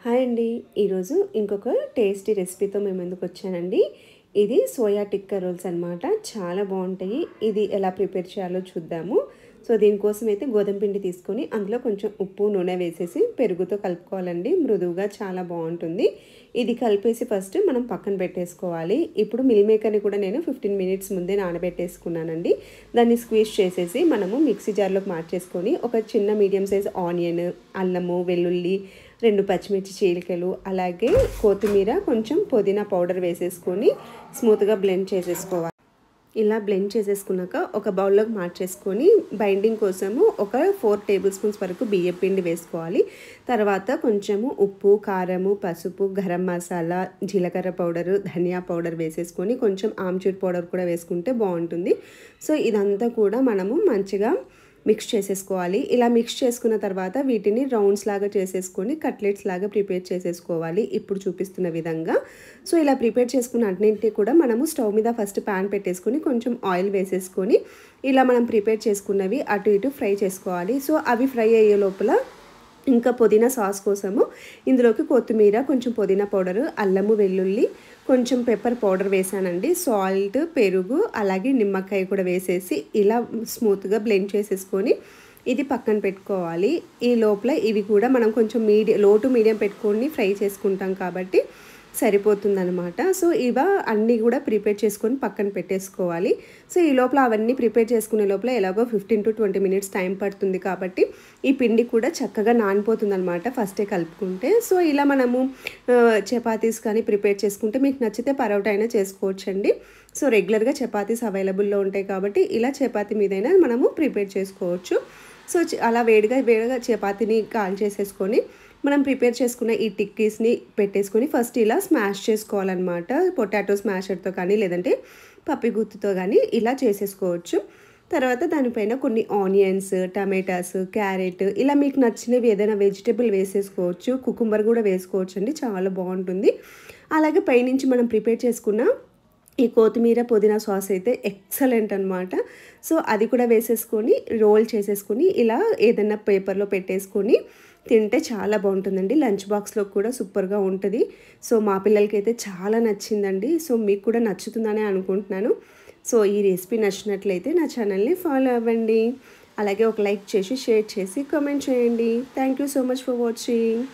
Hi అండి. ఈరోజు ఇంకొక టేస్టీ రెసిపీతో మేము ముందుకు వచ్చానండి. ఇది సోయా టిక్కా రోల్స్ అనమాట. చాలా బాగుంటాయి. ఇది ఎలా ప్రిపేర్ చేయాలో చూద్దాము. సో దీనికోసం అయితే గోధుమ పిండి తీసుకొని అందులో కొంచెం ఉప్పు నూనె వేసేసి పెరుగుతో కలుపుకోవాలండి. మృదువుగా చాలా బాగుంటుంది. ఇది కలిపేసి ఫస్ట్ మనం పక్కన పెట్టేసుకోవాలి. ఇప్పుడు మిల్ మేకర్ని కూడా నేను 15 మినిట్స్ ముందే నానబెట్టేసుకున్నానండి. దాన్ని స్క్వీజ్ చేసేసి మనము మిక్సీ జార్లోకి మార్చేసుకొని ఒక చిన్న మీడియం సైజ్ ఆనియన్, అల్లము, వెల్లుల్లి, 2 పచ్చిమిర్చి చీలికలు, అలాగే కొత్తిమీర, కొంచెం పుదీనా పౌడర్ వేసేసుకొని స్మూత్గా బ్లెండ్ చేసేసుకోవాలి. ఇలా బ్లెండ్ చేసేసుకున్నాక ఒక బౌల్లోకి మార్చేసుకొని బైండింగ్ కోసము ఒక 4 టేబుల్ స్పూన్స్ వరకు బియ్యం పిండి వేసుకోవాలి. తర్వాత కొంచెము ఉప్పు, కారము, పసుపు, గరం మసాలా, జీలకర్ర పౌడరు, ధనియా పౌడర్ వేసేసుకొని కొంచెం ఆమ్చూర్ పౌడర్ కూడా వేసుకుంటే బాగుంటుంది. సో ఇదంతా కూడా మనము మంచిగా మిక్స్ చేసేసుకోవాలి. ఇలా మిక్స్ చేసుకున్న తర్వాత వీటిని రౌండ్స్ లాగా చేసేసుకొని కట్లెట్స్ లాగా ప్రిపేర్ చేసేసుకోవాలి ఇప్పుడు చూపిస్తున్న విధంగా. సో ఇలా ప్రిపేర్ చేసుకున్న అన్నింటినీ కూడా మనము స్టవ్ మీద ఫస్ట్ ప్యాన్ పెట్టేసుకొని కొంచెం ఆయిల్ వేసేసుకొని ఇలా మనం ప్రిపేర్ చేసుకున్నవి అటు ఇటు ఫ్రై చేసుకోవాలి. సో అవి ఫ్రై అయ్యే లోపల ఇంకా పుదీనా సాస్ కోసము ఇందులోకి కొత్తిమీర, కొంచెం పుదీనా పౌడరు, అల్లము, వెల్లుల్లి, కొంచెం పెప్పర్ పౌడర్ వేసానండి. సాల్ట్, పెరుగు, అలాగే నిమ్మకాయ కూడా వేసేసి ఇలా స్మూత్గా బ్లెండ్ చేసేసుకొని ఇది పక్కన పెట్టుకోవాలి. ఈ లోపల ఇవి కూడా మనం కొంచెం లో టు మీడియం పెట్టుకొని ఫ్రై చేసుకుంటాం కాబట్టి సరిపోతుందనమాట. సో అన్నీ కూడా ప్రిపేర్ చేసుకొని పక్కన పెట్టేసుకోవాలి. సో ఈ లోపల అవన్నీ ప్రిపేర్ చేసుకునే లోపల ఎలాగో 15 to 20 మినిట్స్ టైం పడుతుంది కాబట్టి ఈ పిండి కూడా చక్కగా నానిపోతుందనమాట ఫస్టే కలుపుకుంటే. సో ఇలా మనము చపాతీస్ కానీ ప్రిపేర్ చేసుకుంటే మీకు నచ్చితే పరోటా అయినా చేసుకోవచ్చండి. సో రెగ్యులర్గా చపాతీస్ అవైలబుల్లో ఉంటాయి కాబట్టి ఇలా చపాతీ మీదైనా మనము ప్రిపేర్ చేసుకోవచ్చు. సో అలా వేడిగా చపాతీని కాల్ చేసేసుకొని మనం ప్రిపేర్ చేసుకున్న ఈ టిక్కీస్ని పెట్టేసుకొని ఫస్ట్ ఇలా స్మాష్ చేసుకోవాలన్నమాట. పొటాటో స్మాషర్తో కానీ లేదంటే పప్పి గుత్తుతో కానీ ఇలా చేసేసుకోవచ్చు. తర్వాత దానిపైన కొన్ని ఆనియన్స్, టమాటాస్, క్యారెట్ ఇలా మీకు నచ్చినవి ఏదైనా వెజిటేబుల్ వేసేసుకోవచ్చు. కుకుంబర్ కూడా వేసుకోవచ్చు అండి, చాలా బాగుంటుంది. అలాగే పైనుంచి మనం ప్రిపేర్ చేసుకున్న ఈ కొత్తిమీర, పుదీనా సాస్ అయితే ఎక్సలెంట్ అనమాట. సో అది కూడా వేసేసుకొని రోల్ చేసేసుకొని ఇలా ఏదైనా పేపర్లో పెట్టేసుకొని తింటే చాలా బాగుంటుందండి. లంచ్ బాక్స్లో కూడా సూపర్గా ఉంటుంది. సో మా పిల్లలకి అయితే చాలా నచ్చిందండి. సో మీకు కూడా నచ్చుతుందని అనుకుంటున్నాను. సో ఈ రెసిపీ నచ్చినట్లయితే నా ఛానల్ని ఫాలో అవ్వండి. అలాగే ఒక లైక్ చేసి, షేర్ చేసి, కామెంట్ చేయండి. Thank you so much for watching.